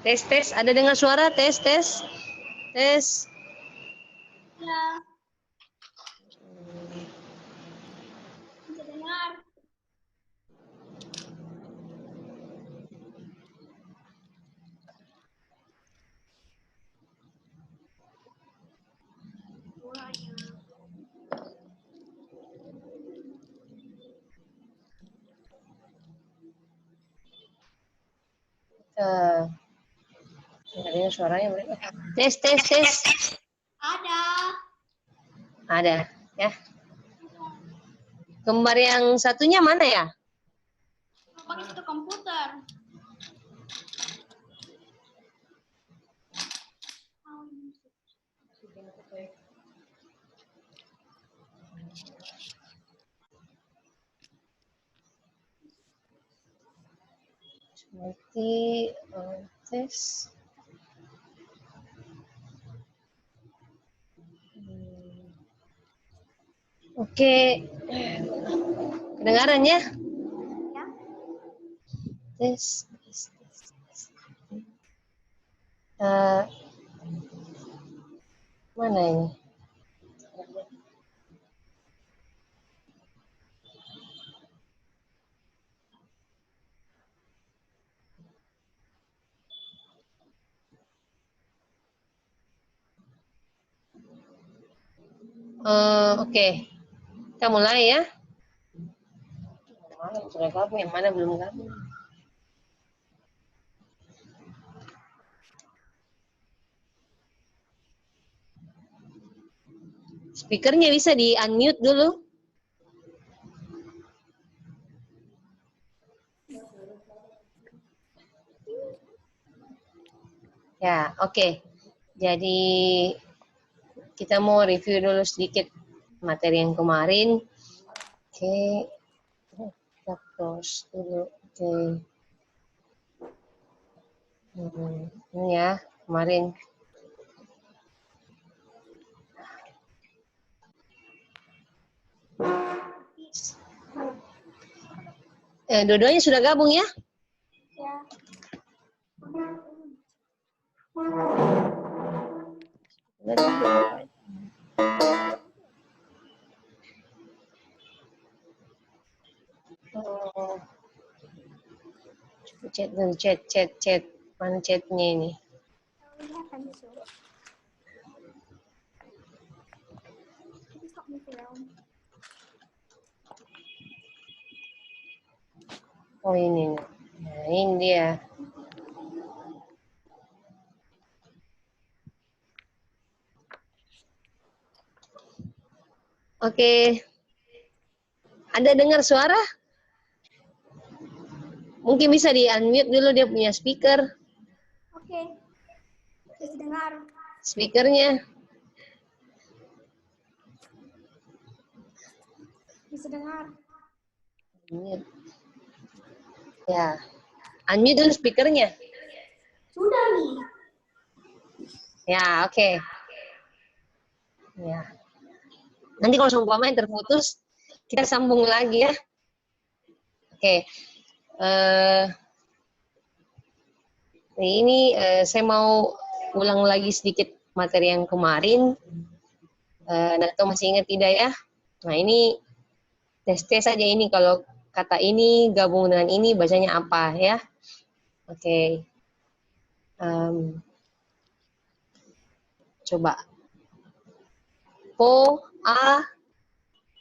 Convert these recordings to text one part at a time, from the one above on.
Tes, tes. Ada dengar suara? Tes, tes. Tes. Ya. Bisa dengar. Nggak dengar suaranya mereka. Tes, tes, tes. Ada. Ada, ya. Kembar yang satunya mana ya? Pakai satu komputer. Nanti tes. Oke. Kedengaran ya? Ya. Tes, tes, tes, tes. Mana ini? Oke. Kita mulai ya. Yang mana sudah gabung, yang mana belum gabung. Speakernya bisa di-unmute dulu. Ya, oke. Jadi kita mau review dulu sedikit materi yang kemarin. Oke. Kita close dulu. Oke. Ini ya, kemarin. Dua-duanya sudah gabung ya? Ya. Oh. Chat dulu, chat. Mana chatnya ini? Lihat kan itu. Itu stop nih film. Oh ini. Nah, ini dia. Oke. Anda dengar suara? Mungkin bisa di-unmute dulu dia punya speaker. Oke. Bisa dengar. Speakernya. Bisa dengar. Unmute. Ya. Unmute dulu speakernya. Sudah nih. Ya, oke. Ya. Nanti kalau seumpama yang terputus, kita sambung lagi ya. Oke. Ini saya mau ulang lagi sedikit materi yang kemarin. Nggak tahu masih ingat tidak ya? Nah ini tes saja ini kalau kata ini gabung dengan ini bacanya apa ya? Oke. Coba. Po a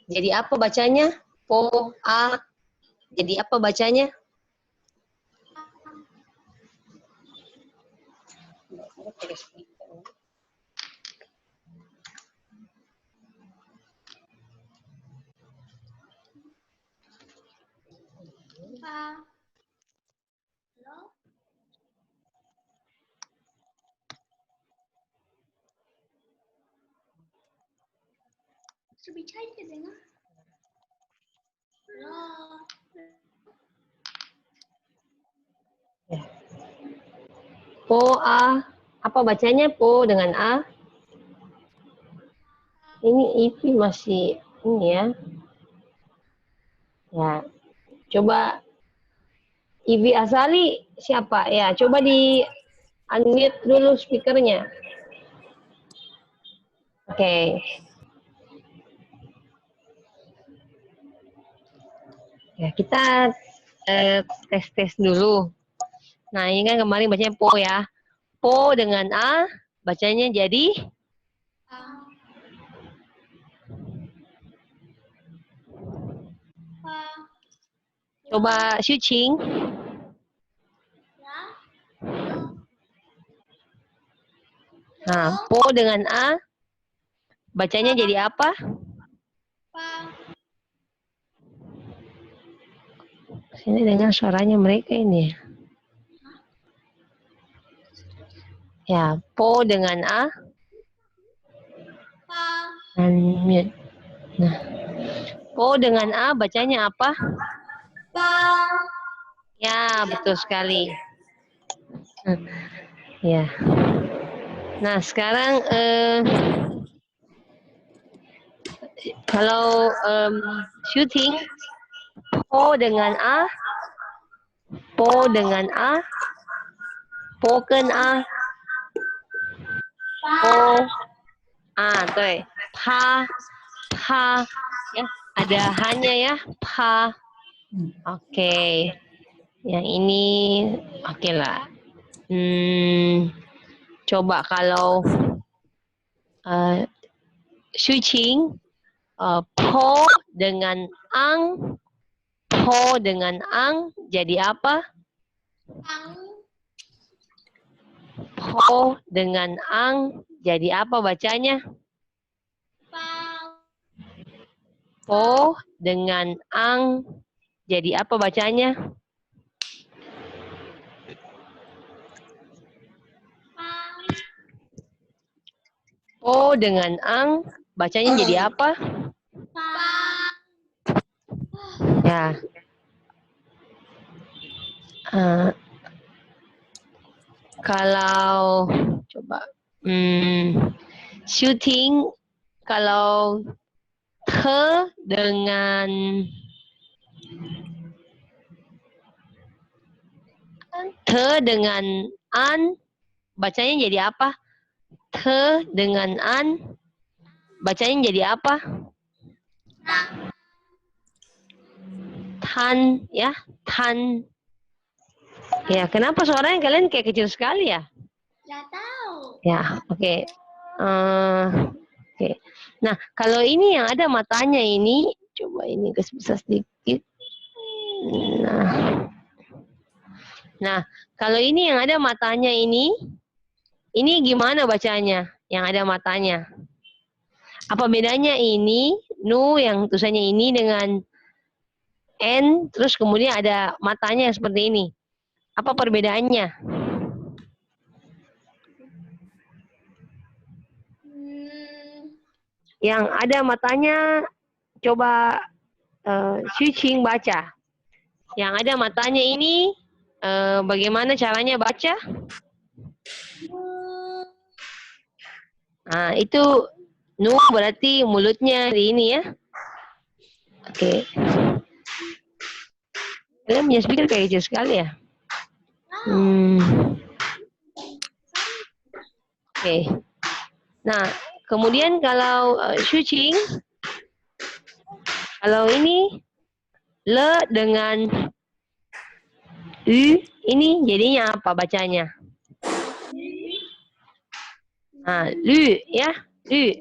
jadi apa bacanya? Po a jadi apa bacanya? Halo. Berbicara tidak dengar. Halo. Po a apa bacanya? Po dengan a. Ini IP masih ini ya. Ya. Coba Ivi Asali siapa? Ya, coba di unmute dulu speakernya. Oke. Ya, kita tes dulu. Nah, ini kan kemarin bacanya po ya. Po dengan A, bacanya jadi coba Xuqing. Nah, po dengan A, bacanya jadi apa? Sini dengar suaranya mereka ini. Ya, po dengan A. Unmute. Nah, po dengan A bacanya apa? Ya, betul sekali. Ya. Nah, sekarang kalau shooting po dengan A, po dengan A, poken A, po A, tuh, pa, ya, ada hanya ya, pa. Oke. Yang ini oke lah. Coba kalau switching po dengan ang, po dengan ang jadi apa? Po dengan ang jadi apa bacanya? Po dengan ang jadi apa bacanya? Po dengan ang bacanya jadi apa? Ya. Kalau coba shooting kalau dengan an bacanya jadi apa? Dengan an bacanya jadi apa? Tan ya, tan. Ya, kenapa suaranya kalian kayak kecil sekali ya? Nggak tahu. Ya, oke. Oke. Nah, kalau ini yang ada matanya ini, coba ini besar sedikit. Nah, kalau ini yang ada matanya ini gimana bacanya? Yang ada matanya. Apa bedanya ini, nu yang tulisannya ini dengan n, terus kemudian ada matanya seperti ini. Apa perbedaannya? Yang ada matanya, coba switching baca. Yang ada matanya ini, bagaimana caranya baca? Nah, itu nu berarti mulutnya di ini ya. Oke. Kalian punya speaker kayak kecil sekali ya? Oke. Nah, kemudian kalau switching, kalau ini le dengan u, ini jadinya apa bacanya? Nah, lu ya, lu.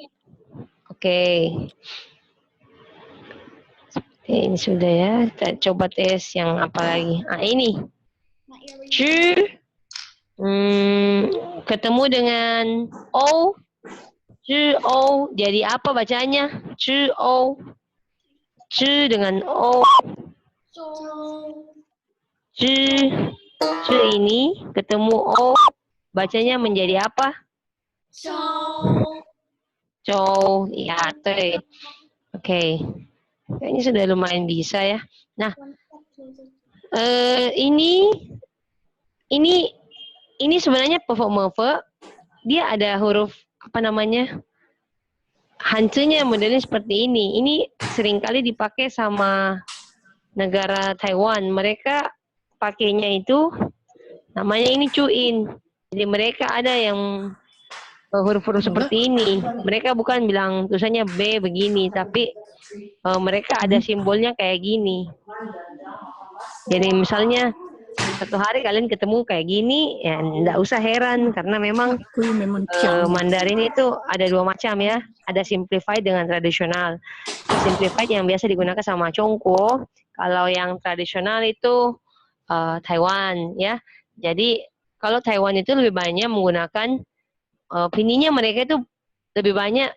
Oke. Ini sudah ya. Kita coba tes yang apa lagi? Ah, ini. Cu. Ketemu dengan o. Cu o. Jadi apa bacanya? Cu o. Cu dengan o. Cu. Cu ini ketemu o. Bacanya menjadi apa? Cow. Ya, tuh. Oke. Kayaknya sudah lumayan bisa ya. Nah, ini sebenarnya performer dia ada huruf apa namanya? Hancunya modelnya seperti ini. Ini seringkali dipakai sama negara Taiwan. Mereka pakainya itu namanya ini cuin. Jadi mereka ada yang huruf-huruf seperti ini. Mereka bukan bilang tulisannya B begini, tapi mereka ada simbolnya kayak gini. Jadi misalnya satu hari kalian ketemu kayak gini, ya enggak usah heran karena memang Mandarin itu ada dua macam ya. Ada simplified dengan tradisional. Simplified yang biasa digunakan sama Chongko. Kalau yang tradisional itu Taiwan ya. Jadi kalau Taiwan itu lebih banyak menggunakan pinyinya mereka itu lebih banyak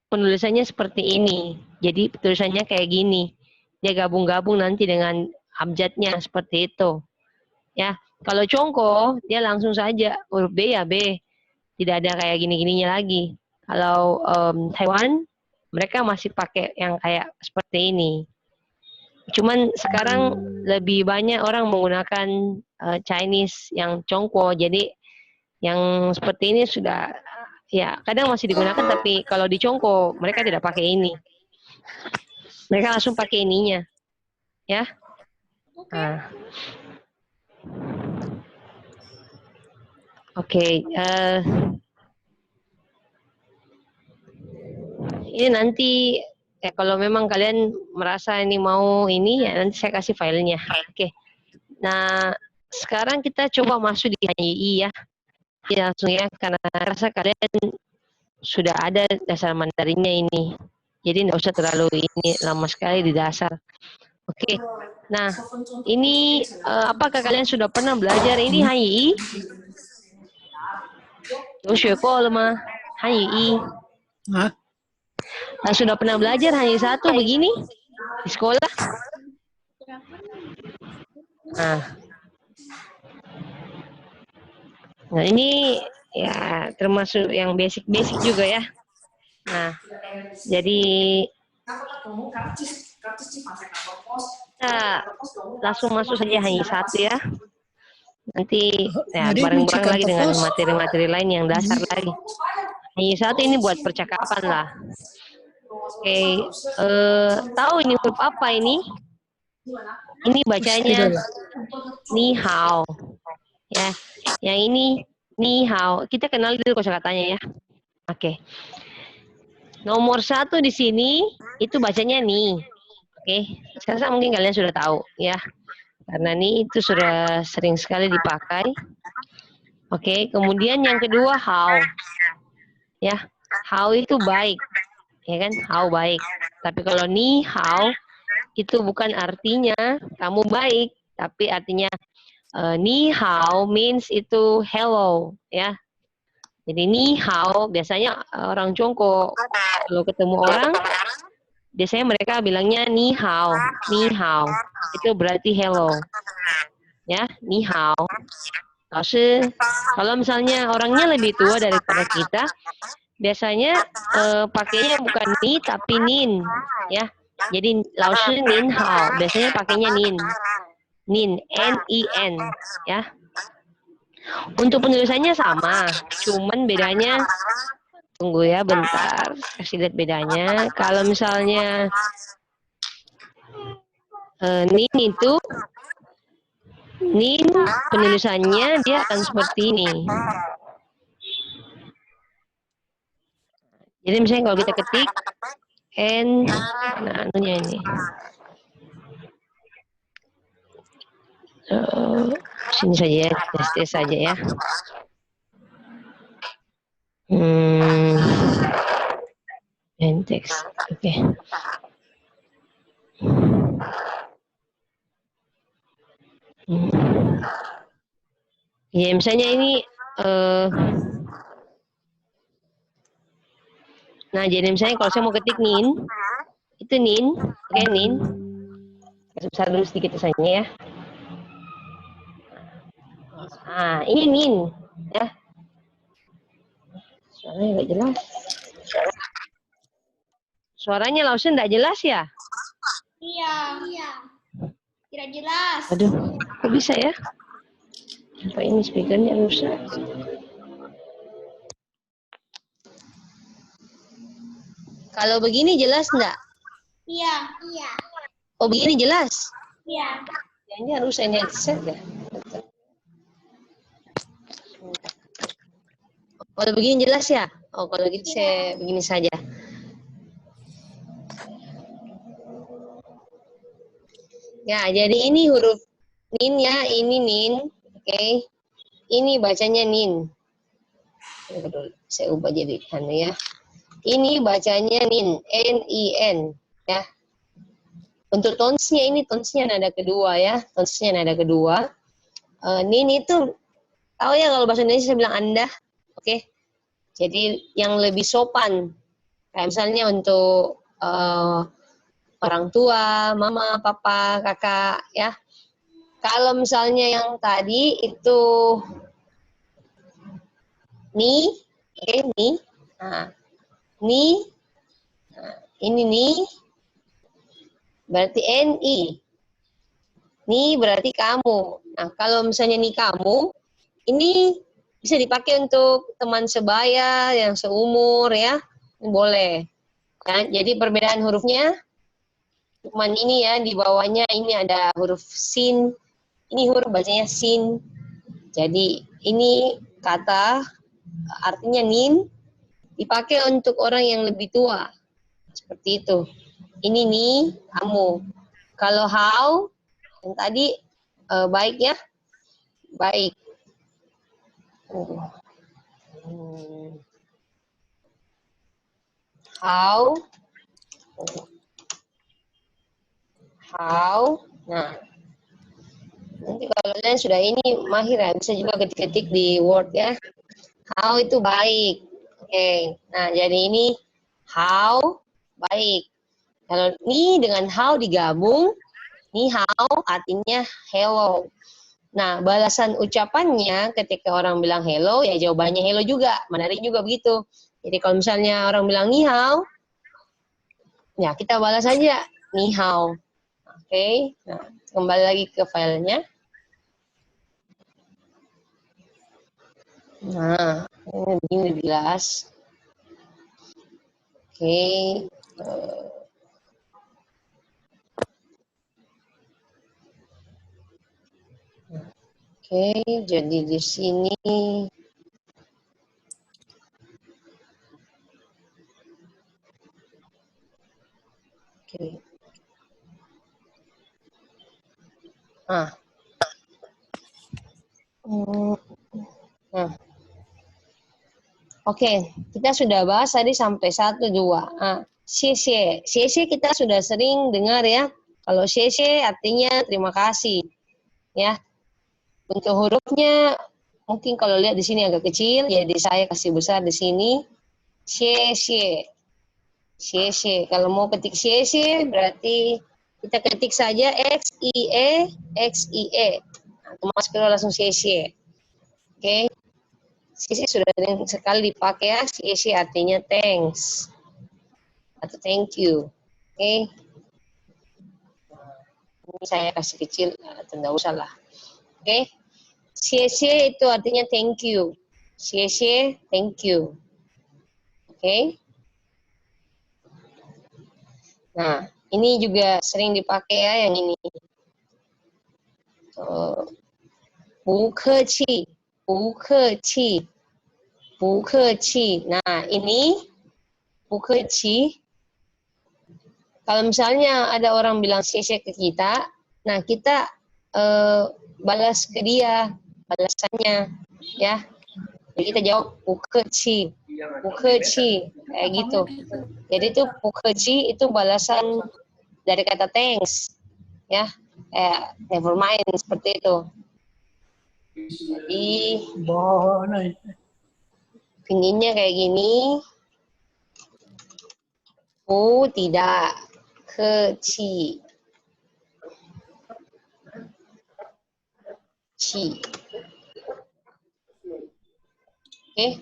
penulisannya seperti ini. Jadi tulisannya kayak gini. Dia gabung-gabung nanti dengan abjadnya seperti itu. Ya, kalau Chongko dia langsung saja huruf B ya B, tidak ada kayak gini-gininya lagi. Kalau Taiwan mereka masih pakai yang kayak seperti ini. Cuman sekarang lebih banyak orang menggunakan Chinese yang Chongko, jadi yang seperti ini sudah ya kadang masih digunakan, tapi kalau di Chongko mereka tidak pakai ini, mereka langsung pakai ininya, ya. Nah. Oke, ini nanti ya kalau memang kalian merasa ini mau ini ya nanti saya kasih filenya. Oke. Nah, sekarang kita coba masuk di HII ya. Jadi langsung ya karena rasa kalian sudah ada dasar Mandarinnya ini. Jadi nggak usah terlalu ini lama sekali di dasar. Oke. Nah, ini apakah kalian sudah pernah belajar ini HII? 有学过了吗？汉语一 sudah pernah belajar hanya satu begini di sekolah? Nah ini ya termasuk yang basic-basic juga ya. Nah, jadi kita langsung masuk saja hanya satu ya. Nanti ya bareng-bareng lagi dengan materi-materi lain yang dasar lagi. Hanya satu ini buat percakapan lah. Oke, tahu ini huruf apa ini? Ini bacanya ni hao. Ya, yang ini ni hao. Kita kenal dulu kosakatanya ya. Oke. Nomor satu di sini itu bacanya ni. Oke, sekarang mungkin kalian sudah tahu ya. Karena ni itu sudah sering sekali dipakai. Oke, kemudian yang kedua how. Ya, how itu baik. Ya kan? How baik. Tapi kalau ni how itu bukan artinya kamu baik, tapi artinya ni hao means itu hello ya. Jadi ni hao biasanya orang Tiongkok kalau ketemu orang biasanya mereka bilangnya ni hao. Ni hao itu berarti hello. Ya, ni hao. Kalau misalnya orangnya lebih tua daripada kita, biasanya pakainya bukan ni tapi nin ya. Jadi laoshi nin hao, biasanya pakainya nin. Nin, N-I-N, ya. Untuk penulisannya sama, cuman bedanya, tunggu ya bentar, kasih lihat bedanya. Kalau misalnya nin itu, nin penulisannya dia akan seperti ini. Jadi misalnya kalau kita ketik N, nah anunya ini. Sini saja ya, tes saja ya. And text, oke. Ya misalnya ini, nah jadi misalnya kalau saya mau ketik nin, itu nin, oke nin. Kasih besar dulu sedikit tulisannya ya. Ah, ini nin, ya. Suaranya nggak jelas. Suaranya langsung nggak jelas ya? Iya. Tidak jelas. Aduh, kok bisa ya? Apa ini speakernya rusak? Kalau begini jelas nggak? Iya. Oh begini jelas? Iya. Ini harus saya headset ya. Kalau begini jelas ya? Oh, kalau gitu saya begini saja. Ya, jadi ini huruf nin ya, ini nin. Oke. Ini bacanya nin. Saya ubah jadi ya. Ini bacanya nin, N-I-N ya. Untuk tonsnya ini tonsnya nada kedua ya, tonsnya nada kedua. Nin itu tahu ya kalau bahasa Indonesia saya bilang Anda. Oke. Jadi yang lebih sopan. Kayak misalnya untuk orang tua, mama, papa, kakak ya. Kalau misalnya yang tadi itu ni, oke, ni. Nah, ni, nah, ini ni, berarti ni. Ni berarti kamu. Nah, kalau misalnya ni kamu, ini bisa dipakai untuk teman sebaya yang seumur ya, boleh. Ya, jadi perbedaan hurufnya cuman ini ya, di bawahnya ini ada huruf sin, ini huruf bacanya sin. Jadi ini kata artinya nin dipakai untuk orang yang lebih tua. Seperti itu. Ini nih kamu. Kalau how yang tadi baik ya. Baik. How. How. Nah, nanti kalau kalian sudah ini mahir ya, bisa juga ketik-ketik di Word ya. How itu baik. Oke. Nah, jadi ini how baik. Kalau ni dengan how digabung, ni how artinya hello. Nah, balasan ucapannya ketika orang bilang hello, ya jawabannya hello juga. Menarik juga begitu. Jadi kalau misalnya orang bilang ni hao, ya kita balas saja ni hao. Oke. Nah, kembali lagi ke filenya. Nah, ini lebih jelas. Oke. Oke, jadi di sini oke. Nah. Nah. Oke, kita sudah bahas tadi sampai 1, 2. Nah, xie kita sudah sering dengar ya. Kalau xie artinya terima kasih. Ya. Untuk hurufnya mungkin kalau lihat di sini agak kecil, jadi saya kasih besar di sini. Xie. Kalau mau ketik xie berarti kita ketik saja XIE. Nah, masuk langsung xie. Oke. Xie sudah sering sekali dipakai ya. Xie artinya thanks atau thank you. Oke. Ini saya kasih kecil, tidak usah lah. Oke. Xie itu artinya thank you. Xie, thank you. Oke. Nah, ini juga sering dipakai ya yang ini. Bukechi. Nah, ini bukechi. Kalau misalnya ada orang bilang xie ke kita, nah kita balas ke dia balasannya ya. Jadi kita jawab bukechi kayak gitu. Jadi itu bukechi itu balasan dari kata thanks ya. Never mind seperti itu. Jadi pinginnya kayak gini. Tidak keci. Oke.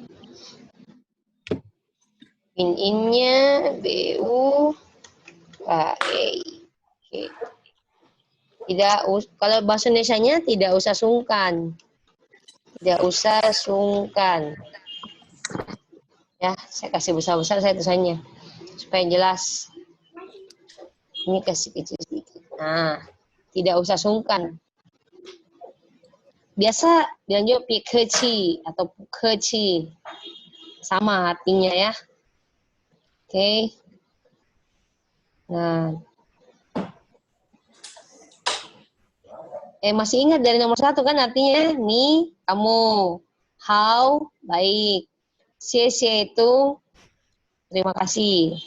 Pinginnya BU Oke. Tidak, kalau bahasa Indonesianya tidak usah sungkan. Tidak usah sungkan. Ya, saya kasih besar-besar saya tulisannya supaya jelas. Ini kasih kecil sedikit. Nah, tidak usah sungkan. Biasa bilang juga pikeci atau pukeci. sama artinya ya. Oke. Nah, masih ingat dari nomor 1 kan artinya nih kamu, how baik, xie itu terima kasih,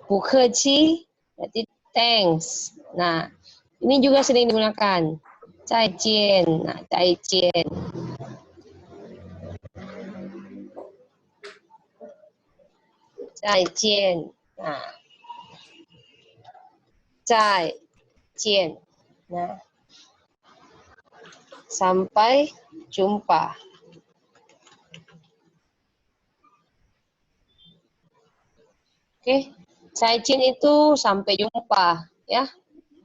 bukeci berarti thanks. Nah, ini juga sering digunakan. Zaijian. Nah, zaijian. Zaijian. Nah, zaijian. Nah, sampai jumpa. Oke, zaijian itu sampai jumpa ya.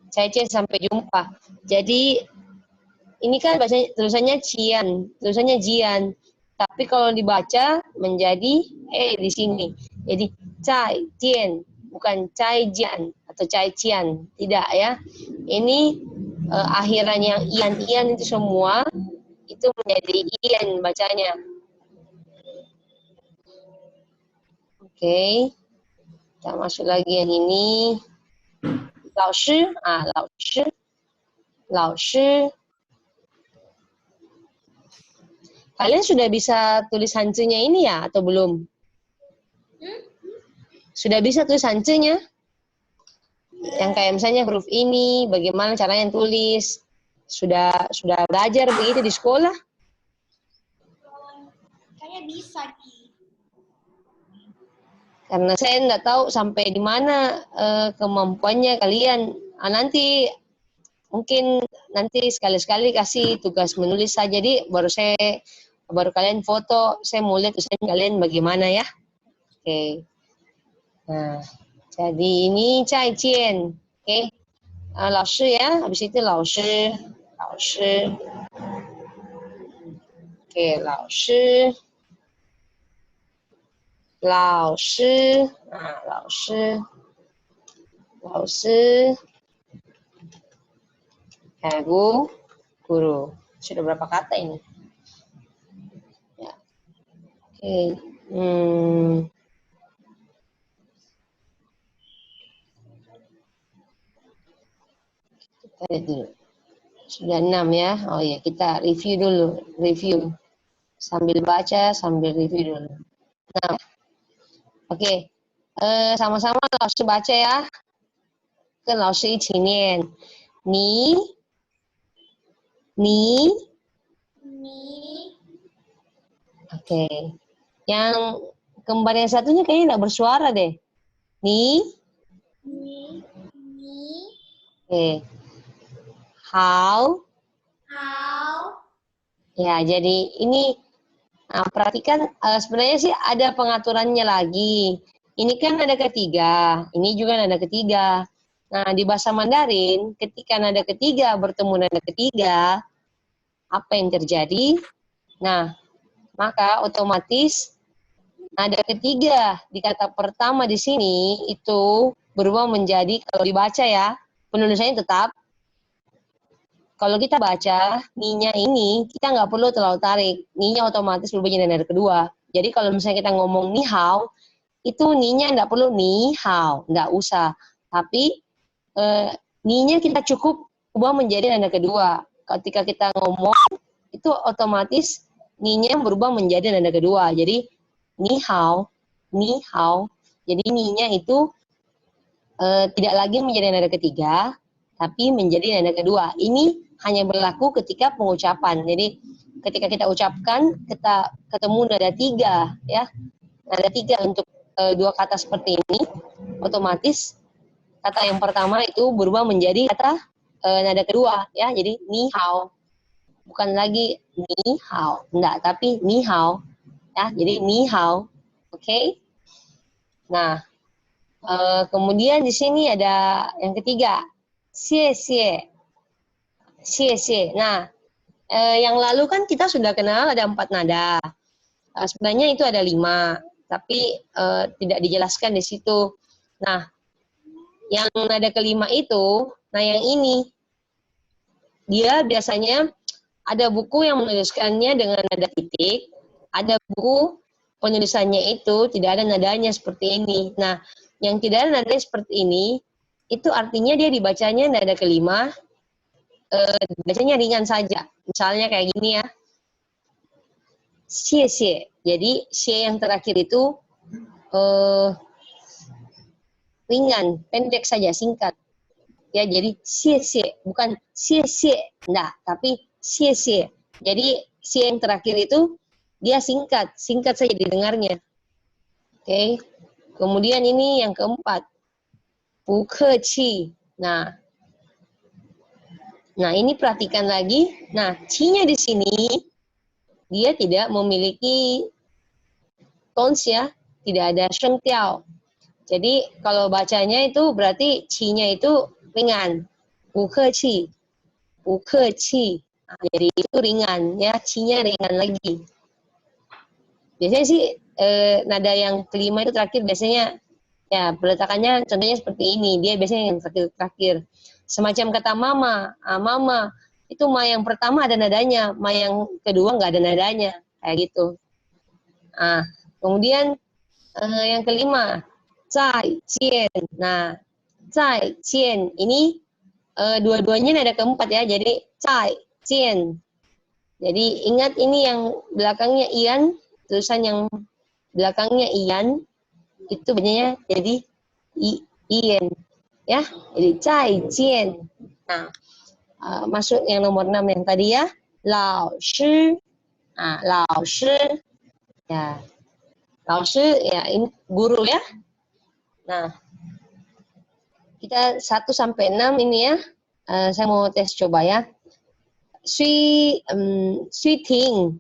Zaijian sampai jumpa. Jadi ini kan bacanya tulisannya cian, tulisannya jian. Tapi kalau dibaca menjadi di sini. Jadi cai jian, bukan cai jian atau cai cian, tidak ya. Ini akhiran yang ian itu semua itu menjadi ian bacanya. Oke. Kita masuk lagi yang ini. Lao shi, lao shi. Lao shi. Kalian sudah bisa tulis hanzinya ini ya atau belum? Sudah bisa tulis hanzinya? Yang kayak misalnya huruf ini, bagaimana caranya tulis? Sudah belajar begitu di sekolah? Kayaknya bisa, Ki. Karena saya nggak tahu sampai di mana kemampuannya kalian. Nanti mungkin nanti sekali-sekali kasih tugas menulis saja, jadi baru kalian foto, saya mau lihat tulisan kalian bagaimana ya. Oke. Nah, jadi ini cai jian. Oke. Lao shi ya, habis itu lao shi. Oke, lao shi. Lao shi. Nah, lao shi. Guru. Sudah berapa kata ini? Ya. Oke. Kita lihat dulu. Sudah 6 ya. Oh ya, kita review dulu. Sambil baca, sambil review dulu. Nah, oke. Sama-sama langsung baca ya. 跟老师一起念。你 Oke. Yang kembar yang satunya kayaknya nggak bersuara deh. Ni. Oke. How. Ya, jadi ini perhatikan sebenarnya sih ada pengaturannya lagi. Ini kan nada ketiga, ini juga nada ketiga. Nah, di bahasa Mandarin, ketika nada ketiga bertemu nada ketiga, apa yang terjadi? Nah, maka otomatis nada ketiga di kata pertama di sini itu berubah menjadi, kalau dibaca ya, penulisannya tetap. Kalau kita baca, ni-nya ini, kita nggak perlu terlalu tarik. Ni-nya otomatis berubah jadi nada kedua. Jadi kalau misalnya kita ngomong ni hao, itu ni-nya nggak perlu ni hao, nggak usah. Tapi ni-nya kita cukup ubah menjadi nada kedua. Ketika kita ngomong, itu otomatis ni-nya berubah menjadi nada kedua. Jadi ni hao. Jadi ni-nya itu tidak lagi menjadi nada ketiga, tapi menjadi nada kedua. Ini hanya berlaku ketika pengucapan. Jadi ketika kita ucapkan, kita ketemu nada tiga, ya, nada tiga untuk dua kata seperti ini, otomatis kata yang pertama itu berubah menjadi kata nada kedua, ya. Jadi ni hao, bukan lagi ni hao, enggak, tapi ni hao, ya. Jadi ni hao, oke. Nah, kemudian di sini ada yang ketiga, xie xie. Nah, yang lalu kan kita sudah kenal ada 4 nada. Sebenarnya itu ada 5, tapi tidak dijelaskan di situ. Nah, yang nada kelima itu, nah yang ini, dia biasanya ada buku yang menuliskannya dengan nada titik, ada buku penulisannya itu tidak ada nadanya seperti ini. Nah, yang tidak ada nadanya seperti ini, itu artinya dia dibacanya nada kelima, bacanya ringan saja. Misalnya kayak gini ya, xie xie. Jadi xie yang terakhir itu ringan, pendek saja, singkat. Ya, jadi xie xie, bukan xie xie, enggak, tapi xie xie. Jadi xie yang terakhir itu dia singkat, singkat saja didengarnya. Oke. Kemudian ini yang keempat, bu keqi. Nah, ini perhatikan lagi. Nah, ci-nya di sini dia tidak memiliki tons ya, tidak ada shengtiao. Jadi kalau bacanya itu berarti ci-nya itu ringan. Bu keqi, bu keqi. Nah, jadi itu ringan ya, ci-nya ringan lagi. Biasanya sih nada yang kelima itu terakhir biasanya ya peletakannya contohnya seperti ini. Dia biasanya yang terakhir. Semacam kata mama, mama itu ma yang pertama ada nadanya, ma yang kedua nggak ada nadanya, kayak gitu. Kemudian yang kelima, zai jian. Nah, zai jian ini dua-duanya nada keempat ya, jadi zai jian. Jadi ingat ini yang belakangnya ian, tulisan yang belakangnya ian itu bacanya jadi ian ya, jadi zai jian. Nah, masuk yang nomor 6 yang tadi ya, lao shi. Lao shi ya, lao shi ya, ini guru ya. Nah, kita 1 sampai 6 ini ya, saya mau tes coba ya. Sui ting,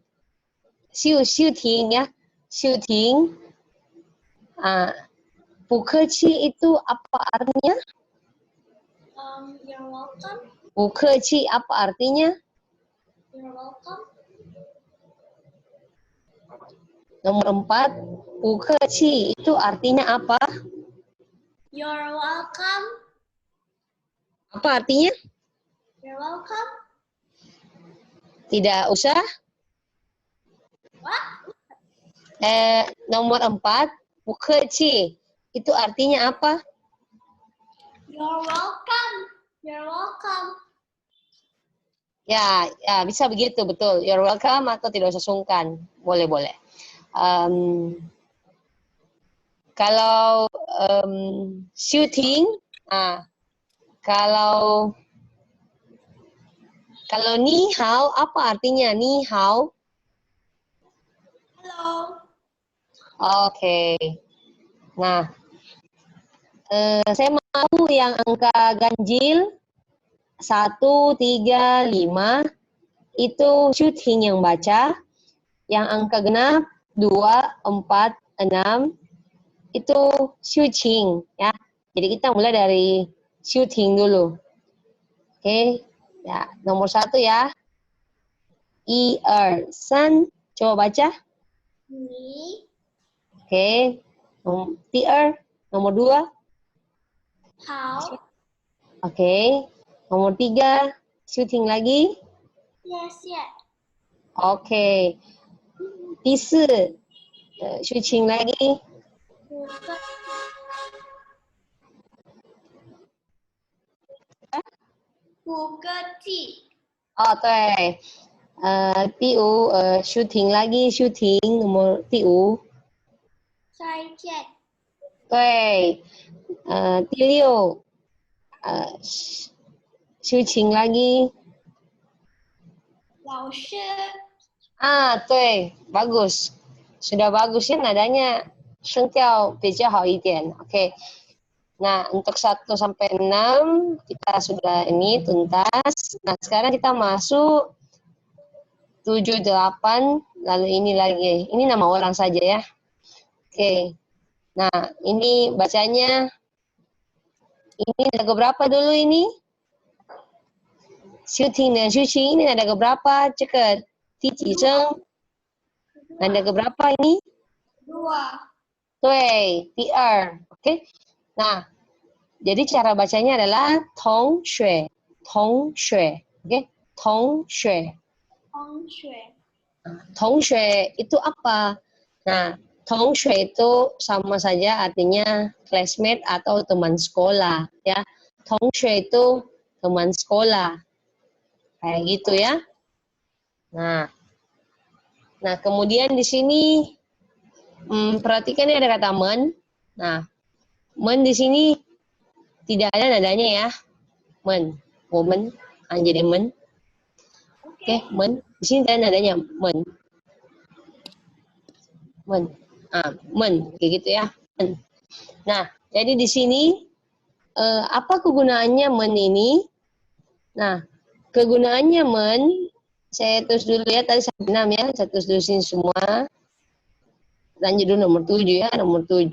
xiu ting ya, xiu ting. Bu keqi itu apa artinya? You're welcome. Bu keqi apa artinya? You're welcome. Nomor 4, bu keqi itu artinya apa? You're welcome. Apa artinya? You're welcome. Tidak usah. What? Nomor 4, bu keqi itu artinya apa? You're welcome. You're welcome. Ya, bisa begitu, betul. You're welcome atau tidak usah sungkan. Boleh. Kalau shooting, kalau ni hao, apa artinya ni hao? Hello. Oke. Nah, saya mau yang angka ganjil 1, 3, 5 itu shooting yang baca. Yang angka genap 2, 4, 6 itu shooting ya. Jadi kita mulai dari shooting dulu. Oke. Ya, nomor 1 ya. 1, 2, 3. Coba baca. Ni. Oke. Nomor 2. How. Oke. Nomor 3. Shooting lagi. Yes. Oke. 4. Shooting lagi. Bu keqi. Tuai. 第五 shooting lagi, shooting nomor 第五。再见。对。第六 shooting lagi. 老师。对，bagus. Sudah bagus ya nadanya. 声调比较好一点. Oke. Nah, untuk 1 sampai 6 kita sudah ini tuntas. Nah, sekarang kita masuk 7, 8, lalu ini lagi. Ini nama orang saja ya. Oke. Nah, ini bacanya. Ini ada keberapa dulu ini? Shooting dan shooting ini ada keberapa? Cekat. Tiji zheng. Ada keberapa ini? 2. 对，第二. Oke. Nah, jadi cara bacanya adalah tong shui. Oke? Tong shui. Tong shui. Tong shui itu apa? Nah, Tongxue itu sama saja artinya classmate atau teman sekolah, ya. Tongxue itu teman sekolah, kayak gitu ya. Nah, kemudian di sini perhatikan ini ada kata men. Nah, men di sini tidak ada nadanya ya. Men, woman, jadi men. Oke, men. Di sini ada nadanya men. Men, kayak gitu ya. Men. Nah, jadi di sini apa kegunaannya men ini? Nah, kegunaannya men, saya tulis dulu ya, tadi saya 6 ya, saya tulis dulu sini semua. Lanjut dulu nomor 7 ya, nomor 7.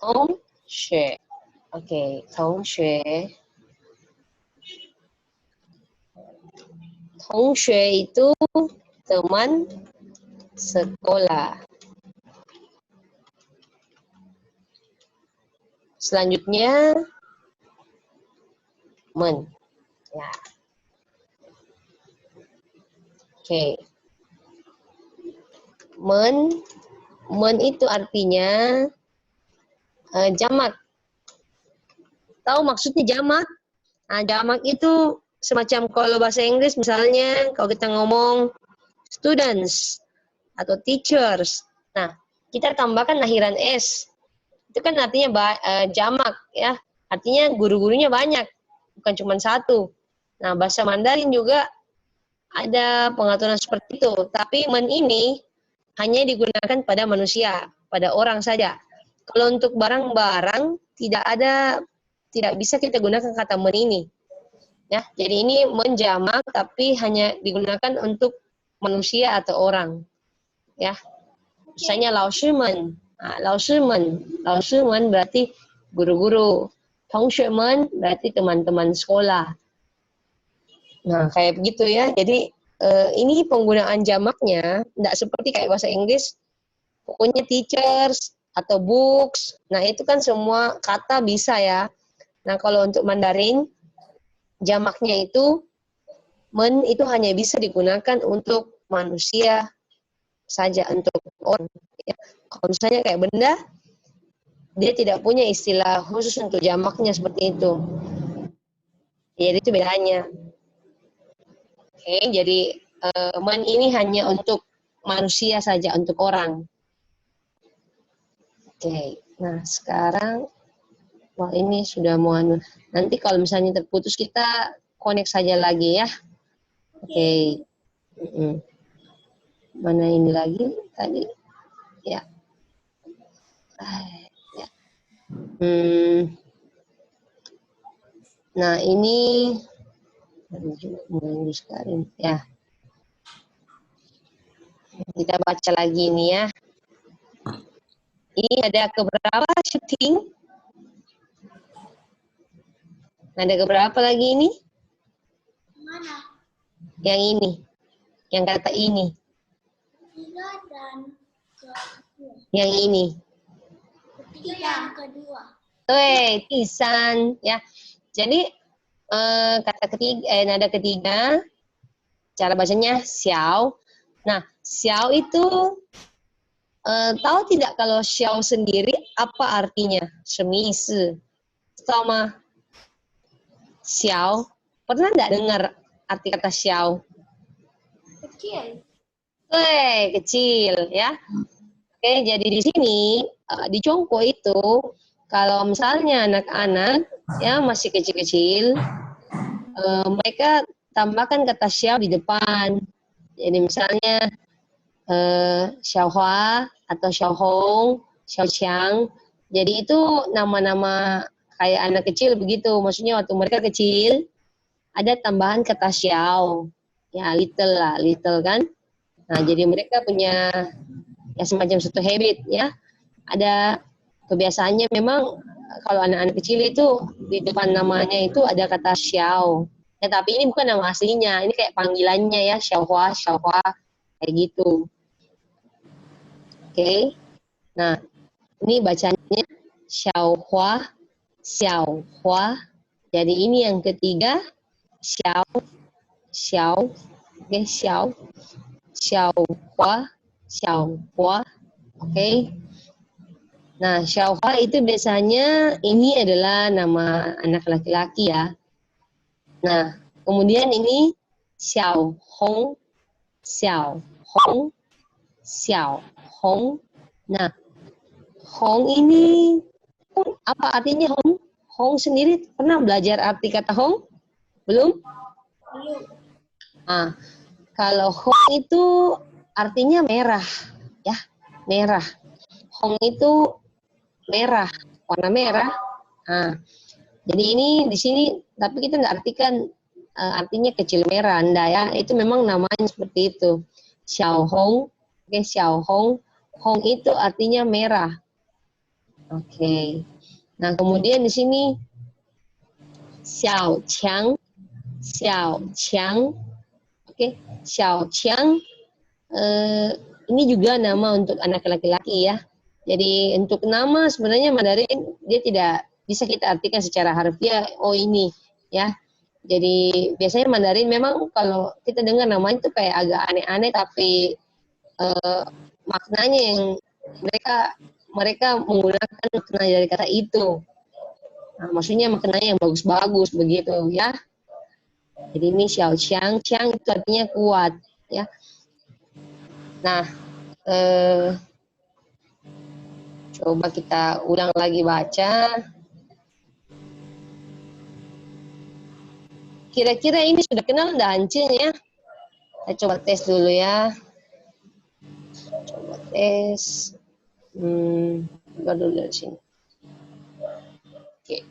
Tongxue. Oke, Tongxue. Tongxue itu teman sekolah. Selanjutnya men. Ya. Oke. Men itu artinya jamak. Tahu maksudnya jamak? Nah, jamak itu semacam kalau bahasa Inggris misalnya kalau kita ngomong students atau teachers. Nah, kita tambahkan akhiran S. Itu kan artinya jamak ya. Artinya guru-gurunya banyak, bukan cuma satu. Nah, bahasa Mandarin juga ada pengaturan seperti itu. Tapi men ini hanya digunakan pada manusia, pada orang saja. Kalau untuk barang-barang tidak bisa kita gunakan kata men ini. Ya, jadi ini menjamak tapi hanya digunakan untuk manusia atau orang. Ya. Misalnya laoshimen. Nah, laoshimen berarti guru-guru. Tongshuemen berarti teman-teman sekolah. Nah, kayak begitu ya. Jadi ini penggunaan jamaknya tidak seperti kayak bahasa Inggris. Pokoknya teachers atau books. Nah, itu kan semua kata bisa ya. Nah, kalau untuk Mandarin, jamaknya itu, men itu hanya bisa digunakan untuk manusia saja, untuk orang. Ya. Kalau misalnya kayak benda, dia tidak punya istilah khusus untuk jamaknya seperti itu. Jadi itu bedanya. Oke, jadi men ini hanya untuk manusia saja, untuk orang. Oke, nah sekarang, wah ini sudah mau nanti kalau misalnya terputus kita connect saja lagi ya. Oke. Mana ini lagi tadi? Ya. Ya. Nah ini mengganggu sekali ya. Kita baca lagi ini ya. Ini ada keberapa shooting? Ada keberapa lagi ini? Mana? Yang ini. Yang kata ini. 3 dan kedua. Yang ini. Ketiga yang kedua. Tisan ya. Jadi kata ketiga, nada ketiga, cara bacanya xiao. Nah, xiao itu tahu tidak kalau xiao sendiri apa artinya? Semisi. Tahu mah? Xiao. Pernah nggak dengar arti kata xiao? Kecil. Kecil ya. Oke, jadi di sini di Congko itu kalau misalnya anak-anak ya masih kecil-kecil, mereka tambahkan kata xiao di depan. Jadi misalnya Xiaohua atau Xiaohong, Xiaoqiang. Jadi itu nama-nama kayak anak kecil begitu. Maksudnya waktu mereka kecil ada tambahan kata xiao. Ya little lah, little kan. Nah, jadi mereka punya ya semacam satu habit ya. Ada kebiasaannya memang kalau anak-anak kecil itu di depan namanya itu ada kata xiao. Ya, tapi ini bukan nama aslinya, ini kayak panggilannya ya, Xiaohua, Xiaohua, kayak gitu. Oke. Nah, ini bacanya Xiaohua, Xiaohua. Jadi ini yang ketiga, xiao xiao oke xiao xiao hua oke. Nah, xiaohua itu biasanya ini adalah nama anak laki-laki ya. Nah, kemudian ini xiao hong xiao hong xiao hong. Nah, hong ini apa artinya hong? Hong sendiri pernah belajar arti kata hong? Belum? Belum. Ah, kalau hong itu artinya merah, ya, merah. Hong itu merah, warna merah. Nah, jadi ini di sini, tapi kita nggak artikan artinya kecil merah, enggak ya. Itu memang namanya seperti itu. Xiao Hong, oke, Xiao Hong. Hong itu artinya merah. Oke. Nah, kemudian di sini Xiao Qiang, Xiao Qiang, oke, Xiao Qiang. Ini juga nama untuk anak laki-laki ya. Jadi untuk nama sebenarnya Mandarin dia tidak bisa kita artikan secara harfiah. Oh ini ya. Jadi biasanya Mandarin memang kalau kita dengar namanya itu kayak agak aneh-aneh tapi maknanya yang mereka menggunakan makna dari kata itu. Nah, maksudnya maknanya yang bagus-bagus begitu ya. Jadi ini xiao qiang, qiang itu artinya kuat ya. Nah, coba kita ulang lagi baca. Kira-kira ini sudah kenal enggak Hancing ya? Kita coba tes dulu ya. Coba tes. Coba dulu dari sini. Oke.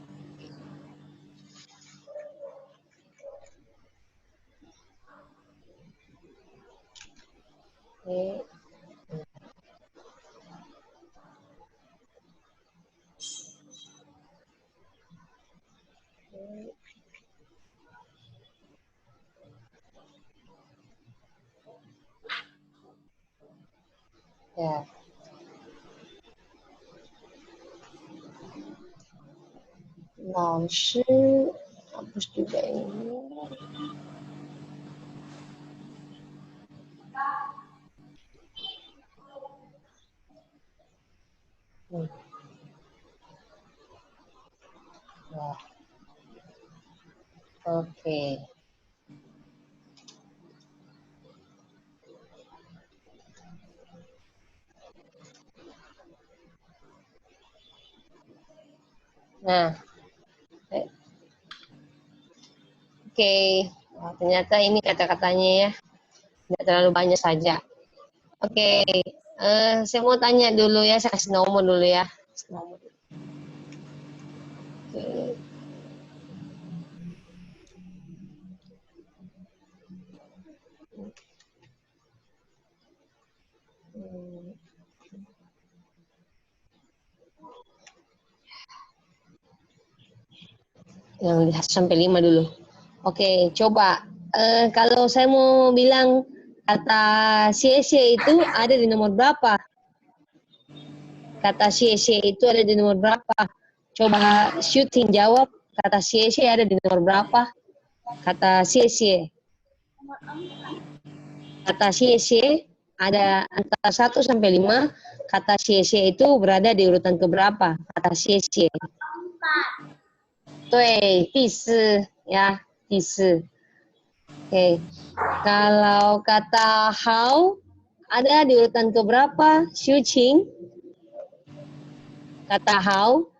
Oke. Ya. Laoshi hapus juga ini. Wah. Oke. Nah, oke. Nah, ternyata ini kata-katanya ya, tidak terlalu banyak saja. Oke, saya mau tanya dulu ya, saya kasih nomor dulu ya. Nomor. Oke. Yang sampai 5 dulu. Oke, coba. Kalau saya mau bilang kata CC itu ada di nomor berapa? Kata CC itu ada di nomor berapa? Coba shooting jawab. Kata CC ada di nomor berapa? Kata CC. Nomor 4. Kata CC ada antara 1 sampai 5. Kata CC itu berada di urutan keberapa? Kata CC. 4. 对，第四 ya, 第四. Oke. Kalau kata how ada di urutan keberapa? Xuqing. Kata how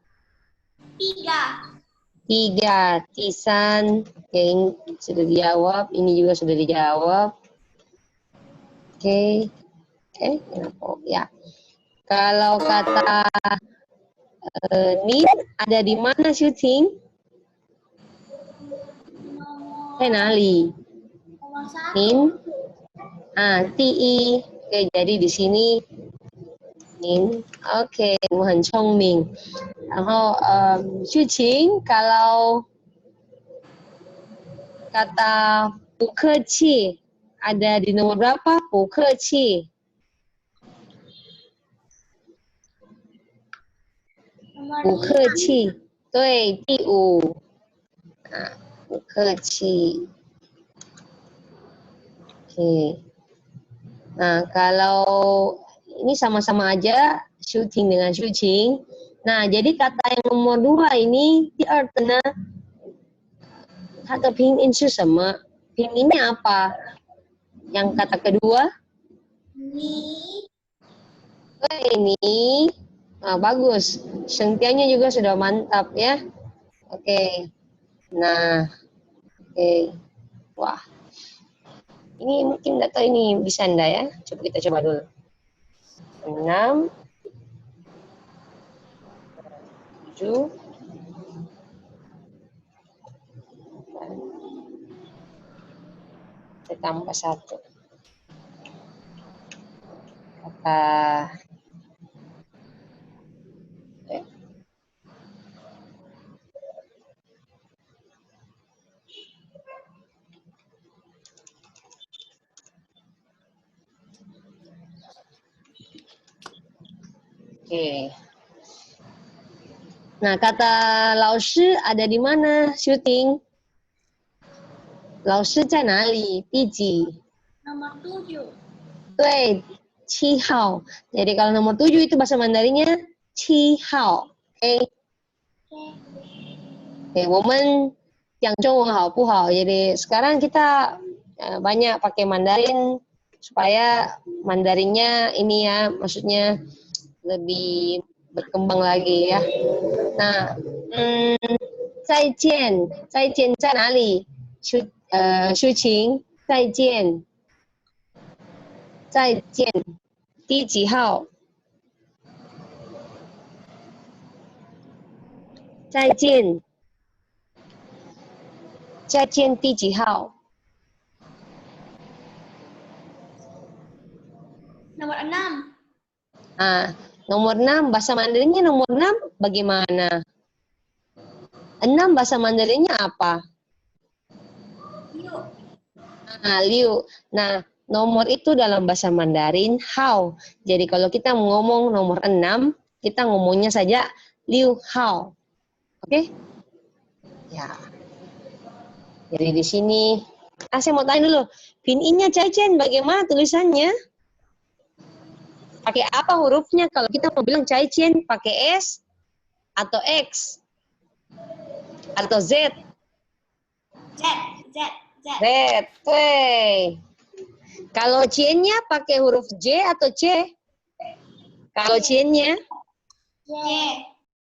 3. 3. Tisan. Oke, ini sudah dijawab. Ini juga sudah dijawab. Oke. Kenapa? Ya. Kalau kata nin ada di mana syuting? Kenali. Nomor 1. Nin. Ti. Oke, jadi di sini nin. Oke, 我很聪明。然后剧情 kalau kata 不客气 ada di nomor berapa? 不客气。Nomor 不客气，对，第5。Kecil. Oke. Nah, kalau ini sama-sama aja shooting dengan shooting. Nah, jadi kata yang nomor 2 ini artinya kata pinyin itu sama. Pinginnya apa? Yang kata kedua? Ni. Ini. Nah, bagus. Sentianya juga sudah mantap ya. Oke. Nah, oke. Wah. Ini mungkin nggak tahu ini bisa enggak ya. Coba kita coba dulu. 6, 7, kita tambah 1. Kata Oke. Nah, kata Lao ada di mana syuting? Lao Shi在哪里? 第几? Nomor 7. 对，7号. Jadi kalau nomor 7 itu bahasa Mandarinnya 7号. Oke. Oke, 我们讲中文好不好? Jadi sekarang kita banyak pakai Mandarin supaya Mandarinnya ini ya, maksudnya lebih berkembang lagi ya. Nah, 再见在哪里？抒情，再见，再见，第几号？再见，再见，第几号？ Nomor 6. Nomor 6, bahasa Mandarinnya nomor 6 bagaimana? 6 bahasa Mandarinnya apa? Liu. Liu. Nah, nomor itu dalam bahasa Mandarin hao. Jadi kalau kita ngomong nomor 6, kita ngomongnya saja liu hao. Oke? Ya. Jadi di sini, saya mau tanya dulu, pinyin-nya Cai-Chen bagaimana tulisannya? Pakai apa hurufnya? Kalau kita mau bilang Cai-Chen, pakai S atau X atau Z? Z. Z. Z. Z. Wey. Kalau Chen-nya pakai huruf J atau C? Kalau Chen-nya? J.